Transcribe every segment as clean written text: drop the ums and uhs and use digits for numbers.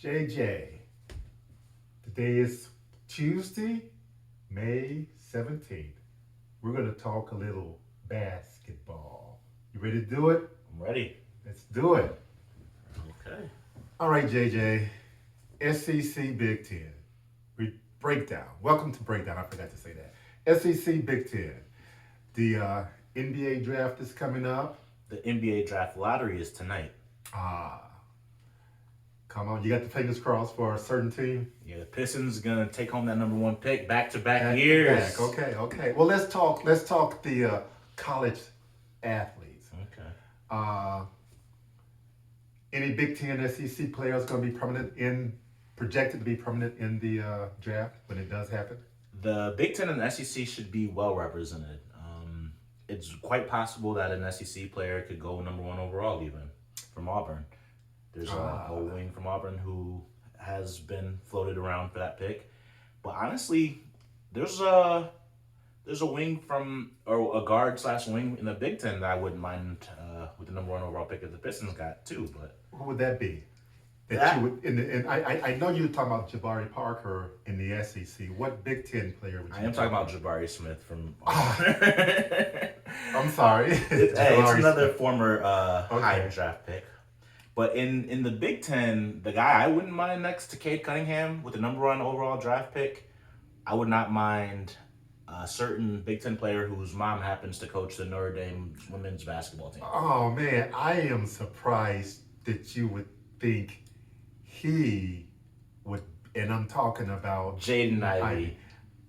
JJ, today is Tuesday, May 17th. We're going to talk a little basketball. You ready to do it? I'm ready. Let's do it. Okay. All right, JJ. SEC Big Ten. Breakdown. Welcome to Breakdown. I forgot to say that. SEC Big Ten. The NBA draft is coming up. The NBA draft lottery is tonight. Ah, come on. You got the fingers crossed for a certain team? Yeah, the Pistons gonna take home that number one pick back to back Back to years. back. Okay, okay. Well, let's talk the college athletes. Okay. Uh, any Big Ten SEC players going to be projected to be prominent in the draft when it does happen? The Big Ten and the SEC should be well represented. It's quite possible that an SEC player could go number one overall, even from Auburn. There's a wing from Auburn who has been floated around for that pick. But honestly, there's a wing from or a guard slash wing in the Big Ten that I wouldn't mind with the number one overall pick that the Pistons got too. But Who would that be? that You would, I know you were talking about Jabari Parker in the SEC. What Big Ten player would you? I am talking about Jabari Smith from. I'm sorry. It's Jabari another Smith. former Okay. high draft pick. But in the Big Ten, the guy I wouldn't mind next to Cade Cunningham with the number one overall draft pick, I would not mind a certain Big Ten player whose mom happens to coach the Notre Dame women's basketball team. Oh man, I am surprised that you would think he would, and I'm talking about Jaden Ivey,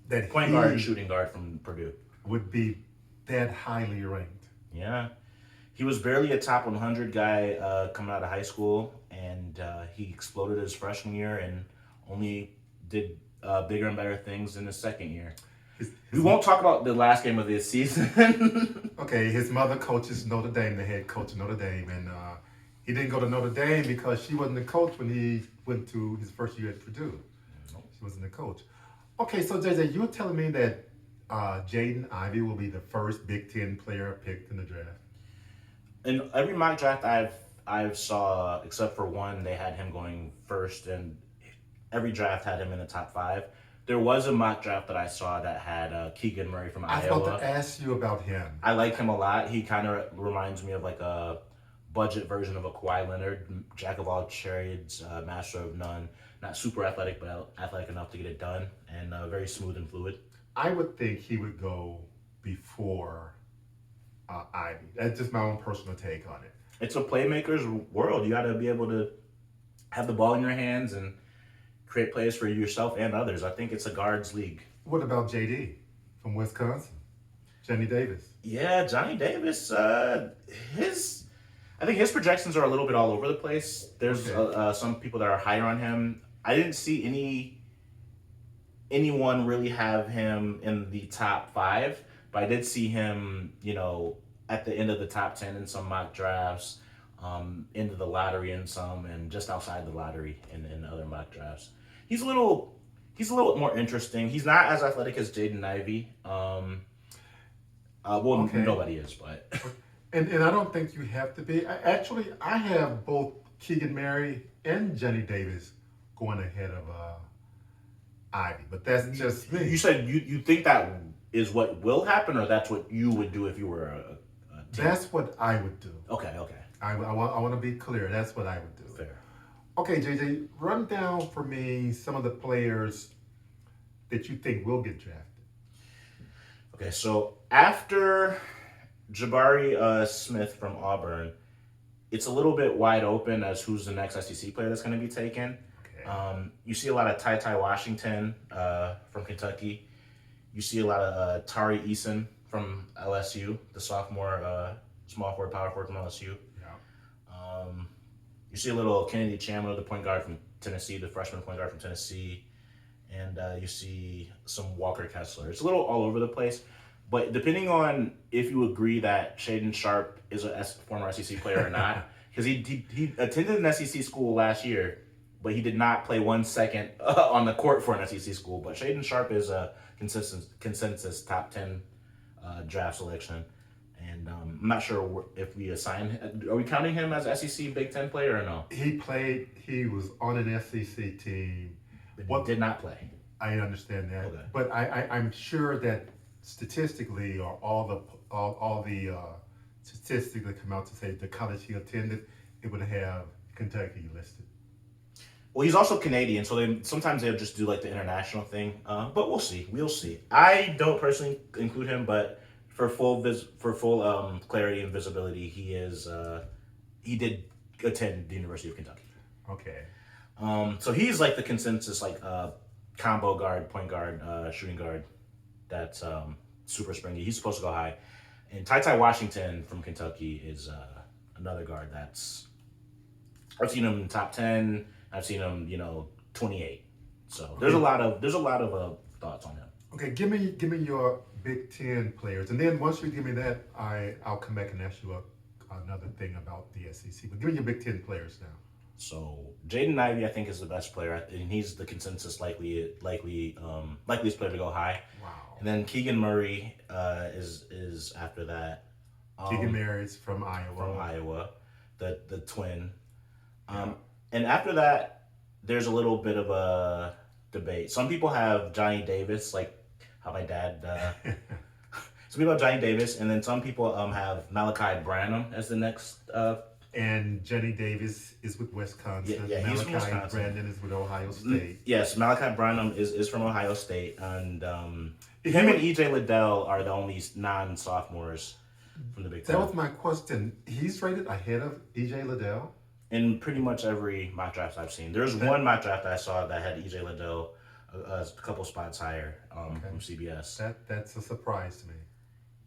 that point he guard and shooting guard from Purdue. would be that highly ranked. Yeah. He was barely a top 100 guy coming out of high school, and he exploded his freshman year and only did bigger and better things in his second year. We won't talk about the last game of this season. Okay, his mother coaches Notre Dame, the head coach of Notre Dame, and he didn't go to Notre Dame because she wasn't the coach when he went to his first year at Purdue. She wasn't the coach. Okay, so JJ, you're telling me that Jaden Ivey will be the first Big Ten player picked in the draft? In every mock draft I've saw, except for one, they had him going first, and every draft had him in the top 5. There was a mock draft that I saw that had Keegan Murray from I was Iowa. about to ask you about him. I like him a lot. He kind of reminds me of like a budget version of a Kawhi Leonard, jack of all trades, master of none. Not super athletic, but athletic enough to get it done, and very smooth and fluid. I would think he would go before Ivy. That's just my own personal take on it. It's a playmaker's world. You got to be able to have the ball in your hands and create plays for yourself and others. I think it's a guards league. What about JD from Wisconsin? Johnny Davis. Yeah, Johnny Davis. I think his projections are a little bit all over the place. There's some people that are higher on him. I didn't see anyone really have him in the top 5, but I did see him, at the end of the top 10 in some mock drafts, into the lottery in some, and just outside the lottery in other mock drafts. He's a little more interesting. He's not as athletic as Jaden Ivey. Okay. Nobody is, but And I don't think you have to be. I have both Keegan Murray and Johnny Davis going ahead of Ivy, but that's just me. you said you think that is what will happen, or that's what you would do if you were a team? That's what I would do. Okay. I want to be clear. That's what I would do. Fair. Okay, JJ, run down for me some of the players that you think will get drafted. Okay, so after Jabari Smith from Auburn, it's a little bit wide open as who's the next SEC player that's going to be taken. Okay. You see a lot of Ty Washington from Kentucky. You see a lot of Tari Eason from LSU, the sophomore small forward, power forward from LSU. Yeah. You see a little Kennedy Chandler, the point guard from Tennessee, the freshman point guard from Tennessee. And you see some Walker Kessler. It's a little all over the place. But depending on if you agree that Shaedon Sharpe is a former SEC player or not, because he attended an SEC school last year, but he did not play 1 second on the court for an SEC school. But Shaedon Sharpe is a consensus top 10 draft selection. And I'm not sure if we assign. Are we counting him as SEC Big Ten player or no? He was on an SEC team. But he did not play. I understand that, Okay. but I'm sure that statistically, or all the statistics that come out to say the college he attended, it would have Kentucky listed. Well, he's also Canadian, so sometimes they'll just do like the international thing. But we'll see. We'll see. I don't personally include him, but for full clarity and visibility, he did attend the University of Kentucky. Okay. So he's like the consensus combo guard, point guard, shooting guard. That's super springy. He's supposed to go high. And Ty Washington from Kentucky is another guard that's. I've seen him in top 10. I've seen him, 28. So there's a lot of thoughts on him. Okay, give me your Big Ten players, and then once you give me that, I'll come back and ask you another thing about the SEC. But give me your Big Ten players now. So Jaden Ivey, I think, is the best player, and he's the consensus likeliest player to go high. Wow. And then Keegan Murray is after that. Keegan Murray's from Iowa. From Iowa, the twin. And after that, there's a little bit of a debate. Some people have Johnny Davis, like how my dad. Some people have Johnny Davis, and then some people have Malachi Branham as the next. And Johnny Davis is with Wisconsin. Yeah, he's from Wisconsin. Brandon is with Ohio State. Yes, Malachi Branham is from Ohio State, and him and EJ Liddell are the only non-sophomores from the Big Ten. That was my question. He's rated ahead of EJ Liddell? In pretty much every mock draft I've seen. There's one mock draft I saw that had EJ Liddell a couple spots higher from CBS. That's a surprise to me.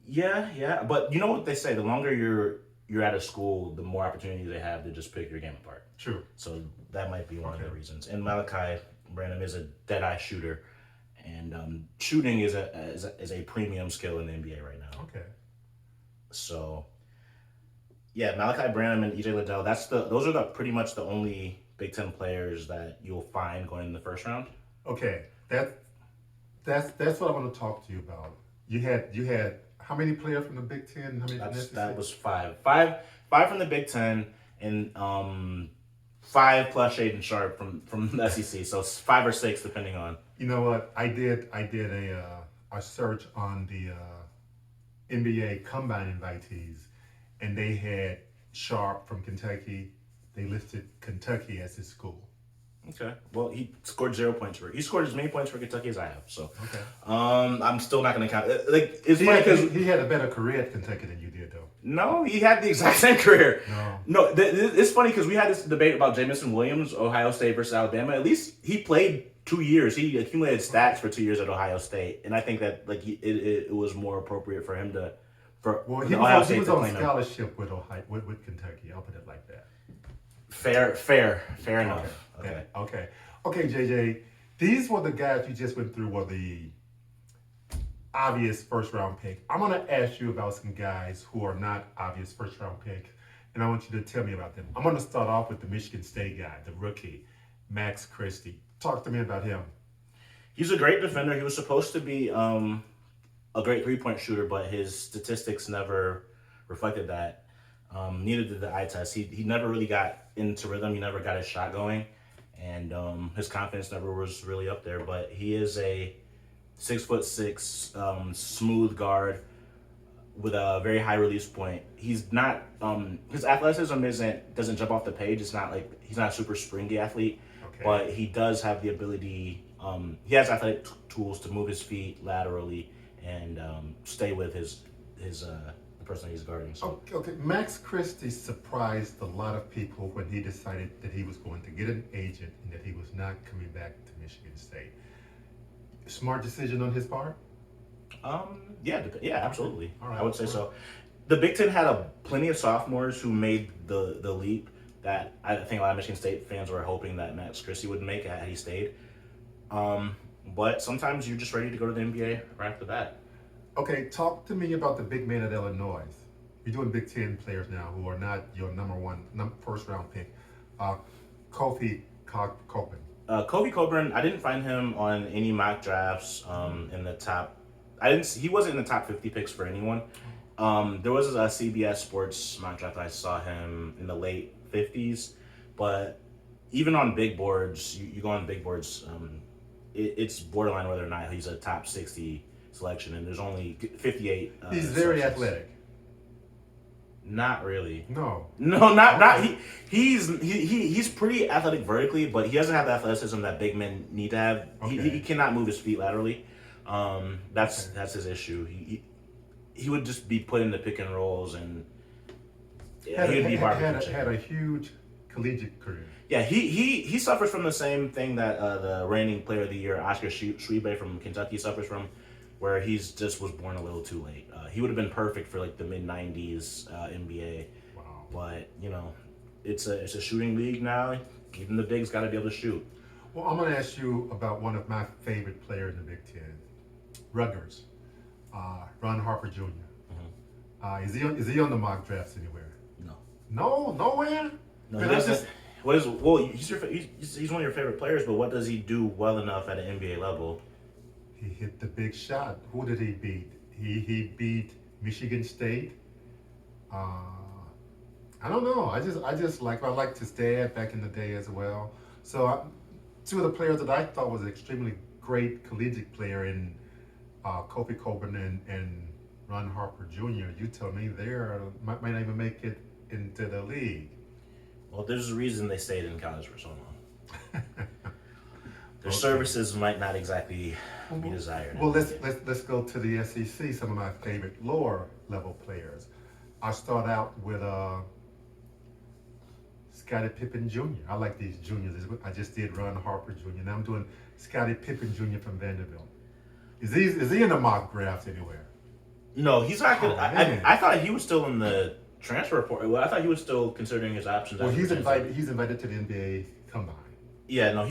Yeah. But you know what they say, the longer you're at a school, the more opportunities they have to just pick your game apart. True. So that might be one of the reasons. And Malachi Branham is a dead-eye shooter. And shooting is a premium skill in the NBA right now. Okay. So, yeah, Malachi Branham and EJ Liddell. Those are pretty much the only Big Ten players that you'll find going in the first round. Okay, that's what I want to talk to you about. You had how many players from the Big Ten? How many from the SEC? That was five from the Big Ten, and 5 plus Shaden Sharp from the SEC. So 5 or 6 depending on. You know what? I did a search on the NBA Combine invitees, and they had Sharp from Kentucky. They listed Kentucky as his school. Okay. Well, he scored 0 points for. He scored as many points for Kentucky as I have. So. Okay. I'm still not going to count. It's funny because he had a better career at Kentucky than you did, though. No, he had the exact same career. No. It's funny because we had this debate about Jamison Williams, Ohio State versus Alabama. At least he played 2 years. He accumulated stats for 2 years at Ohio State, and I think that it was more appropriate for him to. He was on scholarship with Kentucky. I'll put it like that. Fair enough. Okay, JJ. These were the guys you just went through were the obvious first round pick. I'm gonna ask you about some guys who are not obvious first round picks, and I want you to tell me about them. I'm gonna start off with the Michigan State guy, the rookie, Max Christie. Talk to me about him. He's a great defender. He was supposed to be a great 3-point shooter, but his statistics never reflected that. Neither did the eye test. He never really got into rhythm. He never got his shot going, and his confidence never was really up there. But he is a 6'6" smooth guard with a very high release point. He's not his athleticism doesn't jump off the page. It's not like he's not a super springy athlete, but he does have the ability. He has athletic tools to move his feet laterally and stay with the person he's guarding. So. Okay. Max Christie surprised a lot of people when he decided that he was going to get an agent and that he was not coming back to Michigan State. Smart decision on his part? Yeah, absolutely. All right. I would say so. The Big Ten had plenty of sophomores who made the leap that I think a lot of Michigan State fans were hoping that Max Christie would make had he stayed. But sometimes you're just ready to go to the NBA right after that. Okay, talk to me about the big man at Illinois. You're doing Big Ten players now who are not your first round pick. Kofi Cockburn. Kofi Cockburn, I didn't find him on any mock drafts in the top. He wasn't in the top 50 picks for anyone. There was a CBS Sports mock draft. I saw him in the late 50s, but even on big boards, you go on big boards, it's borderline whether or not he's a top 60 selection, and there's only 58. He's very selections. athletic. Not really. No. No, not he's pretty athletic vertically, but he doesn't have the athleticism that big men need to have. Okay. He cannot move his feet laterally. That's his issue. He would just be put into pick and rolls, and he would be barbecue had a huge collegiate career. Yeah, he suffers from the same thing that the reigning player of the year, Oscar Schwebe from Kentucky, suffers from, where he's just was born a little too late. He would have been perfect for like the mid '90s NBA. Wow. But it's a shooting league now. Even the bigs got to be able to shoot. Well, I'm going to ask you about one of my favorite players in the Big Ten, Rutgers, Ron Harper Jr. Mm-hmm. Is he on the mock drafts anywhere? No. No, nowhere. No, Man, he doesn't. He's one of your favorite players, but what does he do well enough at an NBA level? He hit the big shot. Who did he beat? He beat Michigan State. I don't know. I like to stat back in the day as well. So two of the players that I thought was an extremely great collegiate player in Kofi Coburn and Ron Harper Jr. You tell me they might not even make it into the league. Well, there's a reason they stayed in college for so long. Their Okay. services might not exactly be desired. Well, let's go to the SEC. Some of my favorite lower level players. I start out with Scottie Pippen Jr. I like these juniors. I just did Ron Harper Jr. Now I'm doing Scottie Pippen Jr. from Vanderbilt. Is he in the mock draft anywhere? No, he's not good. man. I thought he was still in the transfer report. Well, I thought he was still considering his options. Well, as a he's transfer. invited. He's invited to the NBA combine. Yeah, no,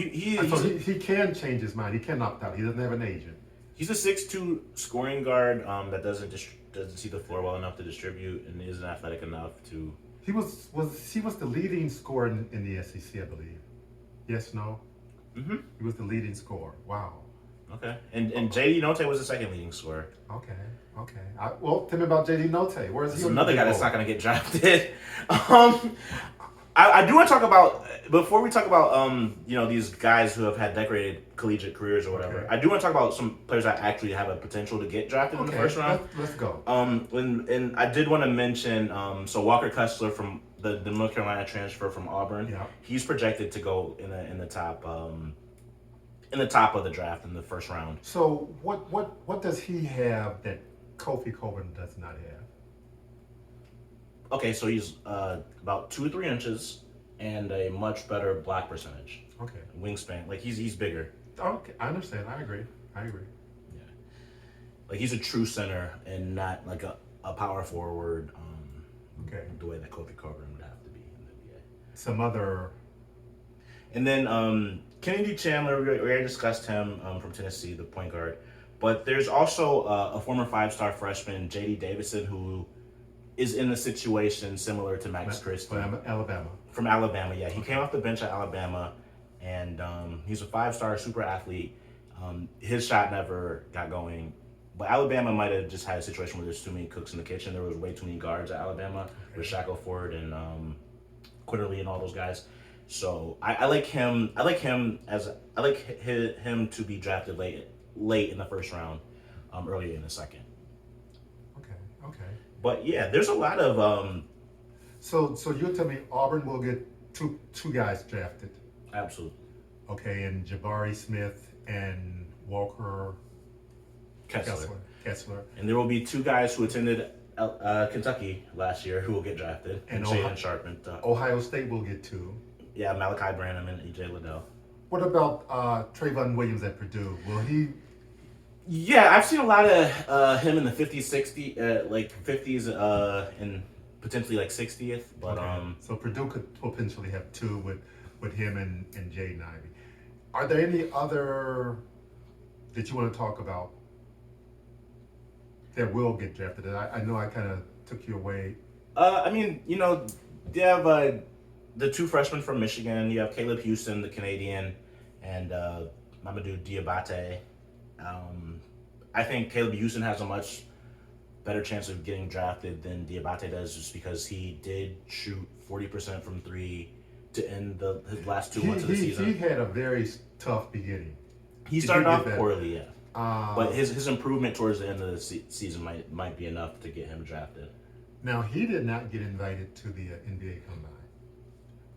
So he can change his mind. He can opt out. He doesn't have an agent. he's a 6'2" scoring guard that doesn't see the floor well enough to distribute and isn't athletic enough to. He was the leading scorer in the SEC, I believe. Yes, no. Mm-hmm. He was the leading scorer. Wow. Okay, and J.D. Note was the second leading scorer. Okay. Well, tell me about J.D. Note. Where is he? He's another guy that's not going to get drafted. I do want to talk about, before we talk about these guys who have had decorated collegiate careers or whatever. Okay. I do want to talk about some players that actually have a potential to get drafted in the first round. Let's go. And I did want to mention so Walker Kessler from the North Carolina transfer from Auburn. Yeah. He's projected to go in the top of the draft in the first round. So what does he have that Kofi Coburn does not have? Okay, so he's about 2 or 3 inches and a much better block percentage. Okay. Wingspan, like he's bigger. Okay, I understand. I agree. Yeah, like he's a true center and not like a power forward. Okay. The way that Kofi Coburn would have to be in the NBA. Some other. And then Kennedy Chandler, we already discussed him from Tennessee, the point guard. But there's also a former 5-star freshman, J.D. Davison, who is in a situation similar to Max Christie. From Alabama. From Alabama, yeah. He came off the bench at Alabama, and he's a 5-star super athlete. His shot never got going. But Alabama might have just had a situation where there's too many cooks in the kitchen. There was way too many guards at Alabama with Shackelford and Quitterly and all those guys. So I like him. I like him to be drafted late in the first round, early in the second. Okay. But yeah, there's a lot of So you'll tell me Auburn will get two guys drafted. absolute Okay, and Jabari Smith and Walker Kessler. and there will be 2 guys who attended Kentucky last year who will get drafted. And Shaden Sharp. Ohio State will get 2. Yeah, Malachi Branham and EJ Liddell. What about Trayvon Williams at Purdue? Will he? Yeah, I've seen a lot of him in the 50s, 60s, like 50s, and potentially like 60th. But Okay. So Purdue could potentially have 2 with him and Jaden Ivey. Are there any other that you want to talk about that will get drafted? I know I kind of took you away. I mean, they have the 2 freshmen from Michigan. You have Caleb Houston, the Canadian, and Mamadou Diabate. I think Caleb Houston has a much better chance of getting drafted than Diabate does, just because he did shoot 40% from three to end his last 2 months of the season. He had a very tough beginning. He started off that? poorly, yeah. But his improvement towards the end of the season might be enough to get him drafted. Now, he did not get invited to the NBA Combine,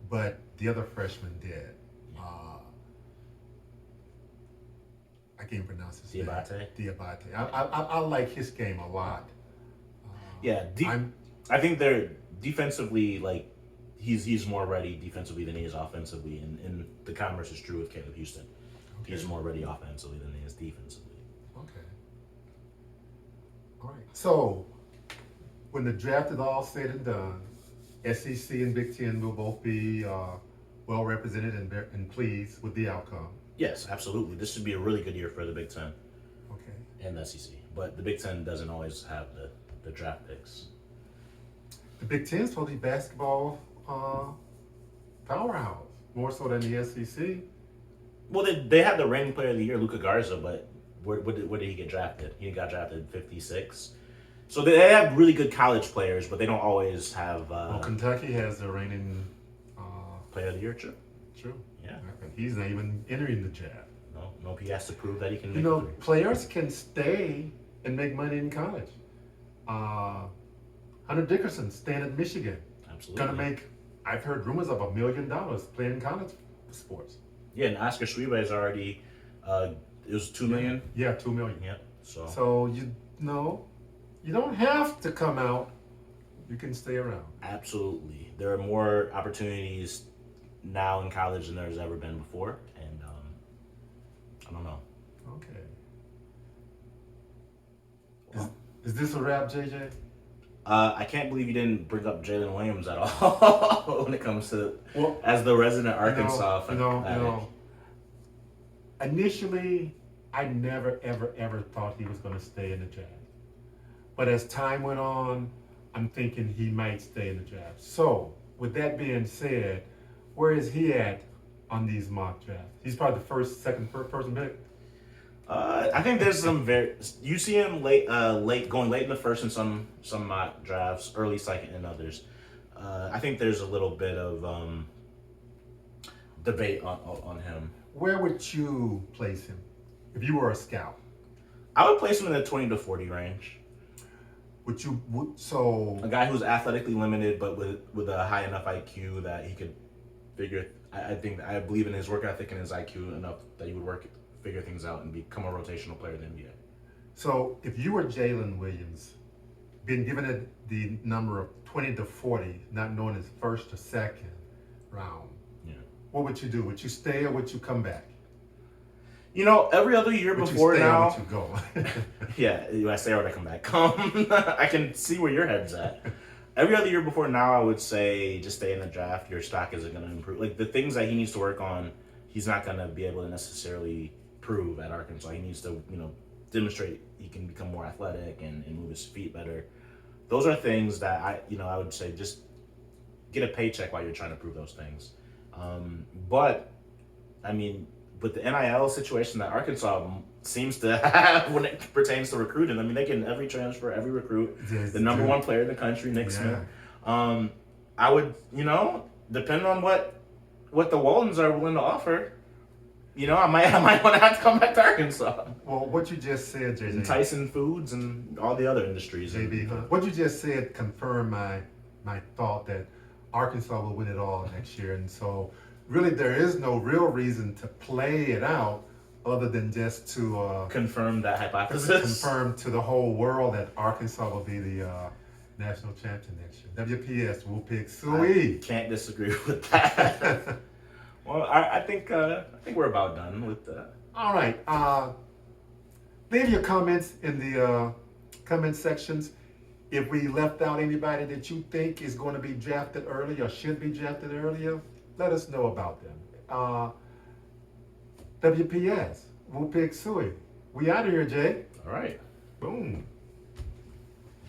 but the other freshmen did. I can't pronounce his name. Diabate. I like his game a lot. Yeah, I think they're defensively, like, he's more ready defensively than he is offensively, and the converse is true with Caleb Houston. Okay. He's more ready offensively than he is defensively. Okay. All right. So, when the draft is all said and done, SEC and Big Ten will both be well represented and pleased with the outcome. Yes, absolutely. This should be a really good year for the Big Ten. Okay. And the SEC. But the Big Ten doesn't always have the draft picks. The Big Ten is supposed to be basketball powerhouse, more so than the SEC. Well, they had the reigning player of the year, Luka Garza, but where did he get drafted? He got drafted 56. So they have really good college players, but they don't always have... well, Kentucky has the reigning... player of the year, true. True. Yeah. He's not even entering the draft. No, he has to prove that he can make players can stay and make money in college. Hunter Dickerson staying at Michigan. Absolutely. Gonna make, I've heard rumors of $1 million playing college sports. Yeah, and Oscar Schwebe is already, it was $2 million? Yeah, $2 million. Yeah, So, you don't have to come out. You can stay around. Absolutely. There are more opportunities now in college than there's ever been before, and I don't know. Okay. Is this a wrap, JJ? I can't believe you didn't bring up Jalen Williams at all when it comes to as the resident Arkansas fan. Initially, I never, ever thought he was going to stay in the draft. But as time went on, I'm thinking he might stay in the draft. So, with that being said, where is he at on these mock drafts? He's probably the first, second person pick. I think there's some you see him going late in the first in some mock drafts, early second in others. I think there's a little bit of debate on him. Where would you place him if you were a scout? I would place him in the 20 to 40 range. A guy who's athletically limited, but with a high enough IQ that he could figure. I believe in his work ethic and his IQ enough that he would figure things out and become a rotational player in the NBA. So if you were Jalen Williams, being given the number of 20 to 40, not knowing his first or second round, what would you do? Would you stay or would you come back? Every other year before now. Would you go? Yeah, I stay or would I come back? I can see where your head's at. Every other year before now, I would say just stay in the draft. Your stock isn't going to improve. Like the things that he needs to work on, he's not going to be able to necessarily prove at Arkansas. He needs to, demonstrate he can become more athletic and move his feet better. Those are things that I would say just get a paycheck while you're trying to prove those things. But with the NIL situation that Arkansas seems to have when it pertains to recruiting, they can every transfer, every recruit, the number one player in the country, Nick Smith. I would, depending on what the Waltons are willing to offer, I might want to have to come back to Arkansas. Well, what you just said, JJ. And Tyson Foods and all the other industries. JB, what you just said confirmed my thought that Arkansas will win it all next year. And so really there is no real reason to play it out other than just to confirm that hypothesis. Confirm to the whole world that Arkansas will be the national champion next year. WPS, we'll pick Suey. Can't disagree with that. Well, I think we're about done with that. All right. Leave your comments in the comment sections. If we left out anybody that you think is going to be drafted early or should be drafted earlier, let us know about them. WPS, we'll pick Suey. We out of here, Jay. All right. Boom.